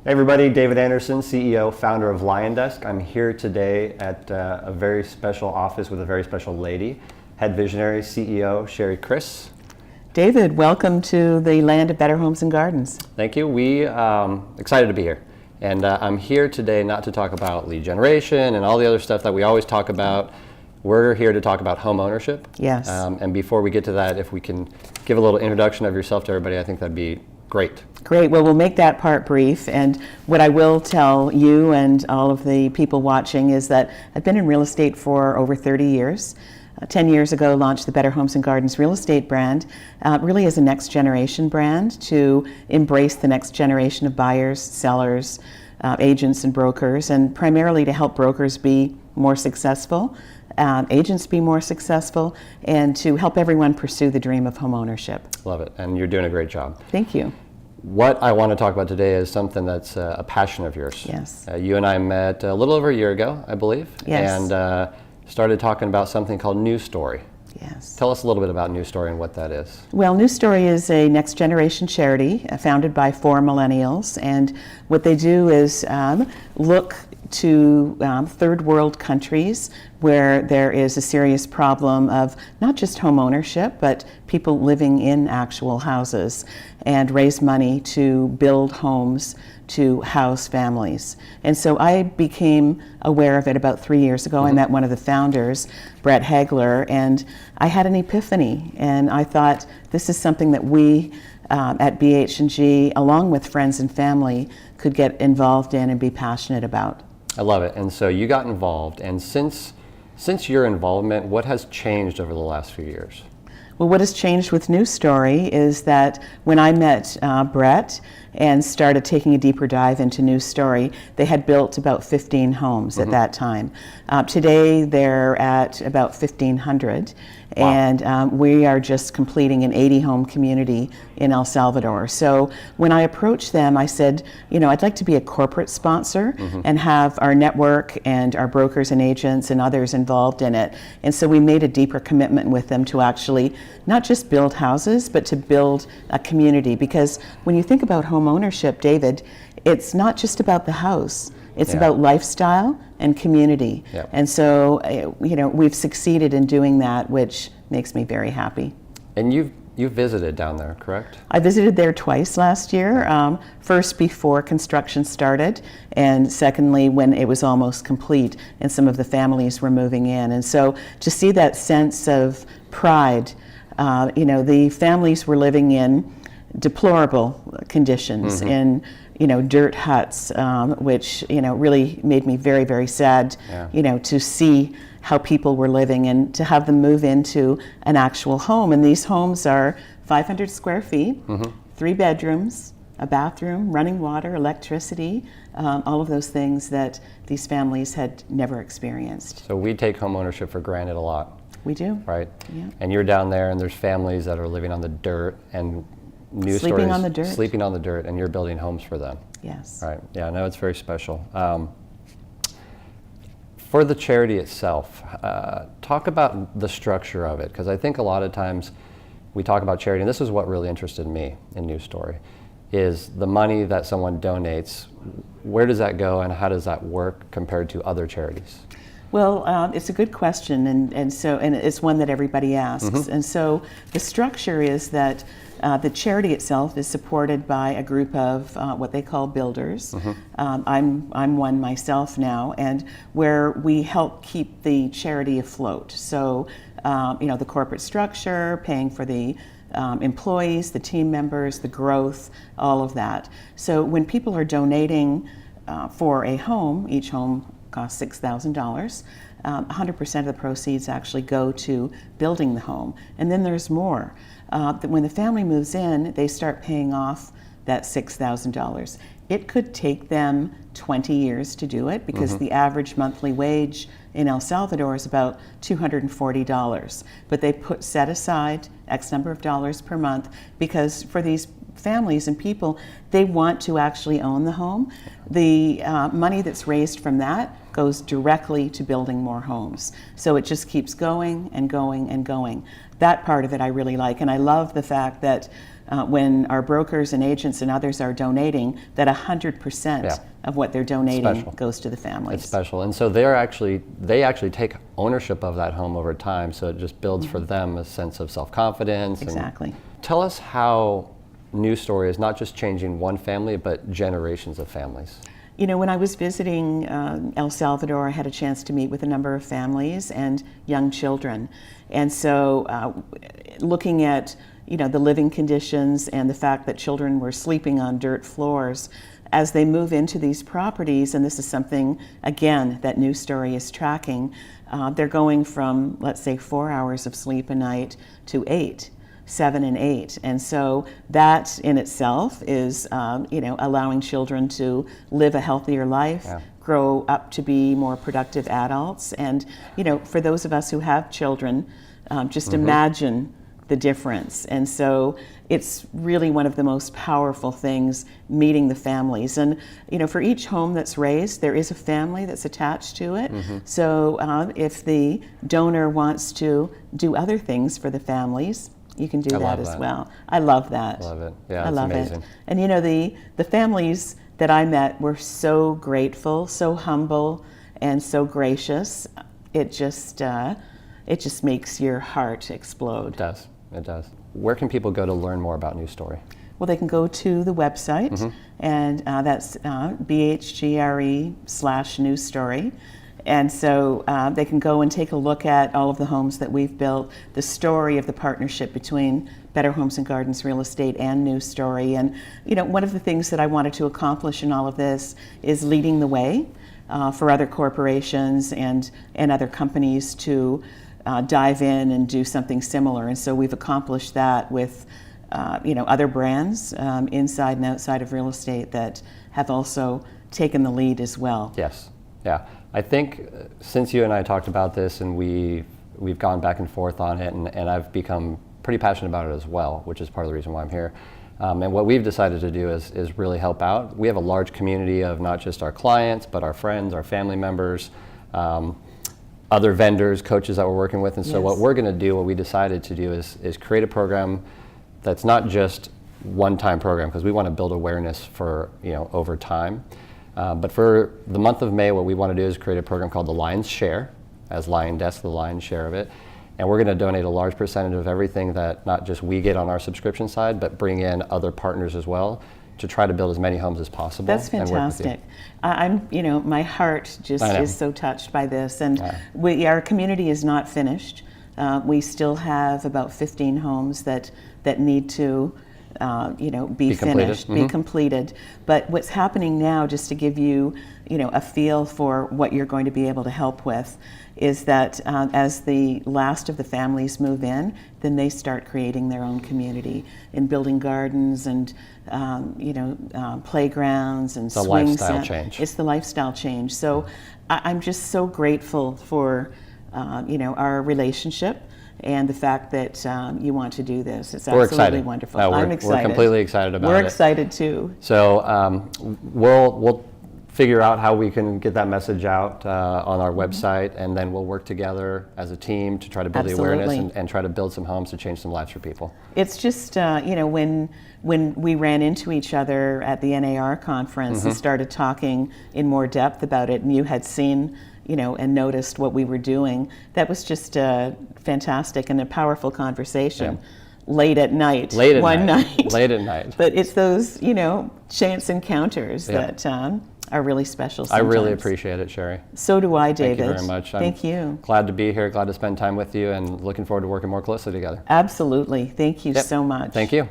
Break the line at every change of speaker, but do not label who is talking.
Hey everybody, David Anderson, CEO, founder of LionDesk. I'm here today at a very special office with a very special lady, head visionary, CEO, Sherry Chris.
David, welcome to the land of better homes and gardens.
Thank you. We excited to be here. And I'm here today not to talk about lead generation and all the other stuff that we always talk about. We're here to talk about home ownership.
Yes.
And before we get to that, if we can give a little introduction of yourself to everybody, I think that'd be great.
Great. Well, we'll make that part brief. And what I will tell you and all of the people watching is that I've been in real estate for over 30 years. 10 years ago, launched the Better Homes and Gardens real estate brand, really as a next generation brand to embrace the next generation of buyers, sellers, agents and brokers, and primarily to help brokers be more successful, agents be more successful, and to help everyone pursue the dream of home ownership.
Love it. And you're doing a great job.
Thank you.
What I want to talk about today is something that's a passion of yours.
Yes.
You and I met a little over a year ago, I believe.
Yes.
And started talking about something called NewStory.
Yes.
Tell us a little bit about NewStory and what that is.
Well, NewStory is a next generation charity founded by 4 millennials, and what they do is look to third world countries where there is a serious problem of not just home ownership, but people living in actual houses, and raise money to build homes to house families. And so I became aware of it about 3 years ago. I met one of the founders, Brett Hagler, and I had an epiphany, and I thought this is something that we at BH&G, along with friends and family, could get involved in and be passionate about.
I love it. And so you got involved, and since your involvement, what has changed over the last few years?
Well, what has changed with NewStory is that when I met Brett and started taking a deeper dive into NewStory, they had built about 15 homes at that time. Today, they're at about 1,500. Wow. And we are just completing an 80-home community in El Salvador. So when I approached them, I said, you know, I'd like to be a corporate sponsor and have our network and our brokers and agents and others involved in it. And so we made a deeper commitment with them to actually not just build houses, but to build a community. Because when you think about home ownership, David, it's not just about the house. It's about lifestyle and community. Yep. And so, you know, we've succeeded in doing that, which makes me very happy.
And you've visited down there, correct?
I visited there twice last year. First before construction started, and secondly when it was almost complete and some of the families were moving in. And so to see that sense of pride, you know, the families were living in deplorable conditions in, you know, dirt huts, which, you know, really made me very, very sad, you know, to see how people were living and to have them move into an actual home. And these homes are 500 square feet, 3 bedrooms, a bathroom, running water, electricity, all of those things that these families had never experienced.
So we take home ownership for granted a lot.
We do.
Right?
Yeah.
And you're down there and there's families that are living on the dirt and
Sleeping on the dirt.
Sleeping on the dirt, and you're building homes for them.
Yes.
Right. Yeah, no, it's very special. For the charity itself, talk about the structure of it, because I think a lot of times we talk about charity, and this is what really interested me in NewStory, is the money that someone donates, where does that go and how does that work compared to other charities?
Well, it's a good question, and it's one that everybody asks. And so the structure is that the charity itself is supported by a group of what they call builders. I'm one myself now, and where we help keep the charity afloat. So, you know, the corporate structure, paying for the employees, the team members, the growth, all of that. So when people are donating for a home, each home costs $6,000. 100% of the proceeds actually go to building the home. And then there's more. When the family moves in, they start paying off that $6,000. It could take them 20 years to do it because the average monthly wage in El Salvador is about $240. But they set aside X number of dollars per month because for these families and people, they want to actually own the home. The money that's raised from that goes directly to building more homes. So it just keeps going and going and going. That part of it I really like, and I love the fact that when our brokers and agents and others are donating, that 100%
Yeah.
of what they're donating
Special.
goes to the families.
It's special. And so they actually take ownership of that home over time, so it just builds for them a sense of self-confidence.
Exactly.
And tell us how NewStory is not just changing one family, but generations of families.
You know, when I was visiting El Salvador, I had a chance to meet with a number of families and young children. And so looking at, you know, the living conditions and the fact that children were sleeping on dirt floors, as they move into these properties, and this is something, again, that NewStory is tracking, they're going from, let's say, 4 hours of sleep a night to 8. 7 and 8, and so that in itself is, you know, allowing children to live a healthier life,
Yeah.
grow up to be more productive adults, and you know, for those of us who have children, just imagine the difference. And so it's really one of the most powerful things, meeting the families. And you know, for each home that's raised, there is a family that's attached to it. So if the donor wants to do other things for the families, you can do that as well. I love that.
Love it. Yeah,
I
it's
love
amazing.
it. And you know, the families that I met were so grateful, so humble, and so gracious. It just makes your heart explode.
It does. It does. Where can people go to learn more about NewStory?
Well, they can go to the website, and that's BHGRE/NewStory. And so they can go and take a look at all of the homes that we've built, the story of the partnership between Better Homes and Gardens Real Estate and NewStory. And you know, one of the things that I wanted to accomplish in all of this is leading the way for other corporations and other companies to dive in and do something similar. And so we've accomplished that with you know, other brands inside and outside of real estate that have also taken the lead as well.
Yes. Yeah. I think since you and I talked about this and we've gone back and forth on it, and I've become pretty passionate about it as well, which is part of the reason why I'm here. And what we've decided to do is really help out. We have a large community of not just our clients, but our friends, our family members, other vendors, coaches that we're working with. And so what we're going to do, what we decided to do is create a program that's not just one-time program, because we want to build awareness for, you know, over time. But for the month of May, what we want to do is create a program called the Lion's Share, as Lion Desk, the lion's share of it. And we're going to donate a large percentage of everything that not just we get on our subscription side, but bring in other partners as well to try to build as many homes as possible.
That's fantastic. I'm, you know, my heart just is so touched by this. And our community is not finished. We still have about 15 homes that need to you know, be finished, be completed. But what's happening now, just to give you, you know, a feel for what you're going to be able to help with, is that as the last of the families move in, then they start creating their own community and building gardens and you know, playgrounds and swing sets.
Lifestyle change.
It's the lifestyle change. So I'm just so grateful for you know, our relationship and the fact that you want to do this. It's absolutely wonderful. I'm excited.
We're completely excited about it.
We're excited too.
So we'll figure out how we can get that message out on our website, and then we'll work together as a team to try to build the awareness and try to build some homes to change some lives for people.
It's just, you know, when we ran into each other at the NAR conference and started talking in more depth about it, and you had seen, you know, and noticed what we were doing, that was just fantastic and a powerful conversation. Late at night, one night.
Late at night.
But it's those, you know, chance encounters that are really special sometimes.
I really appreciate it, Sherry.
So do I, David.
Thank you very much.
Thank you.
Glad to be here, glad to spend time with you, and looking forward to working more closely together.
Absolutely. Thank you so much.
Thank you.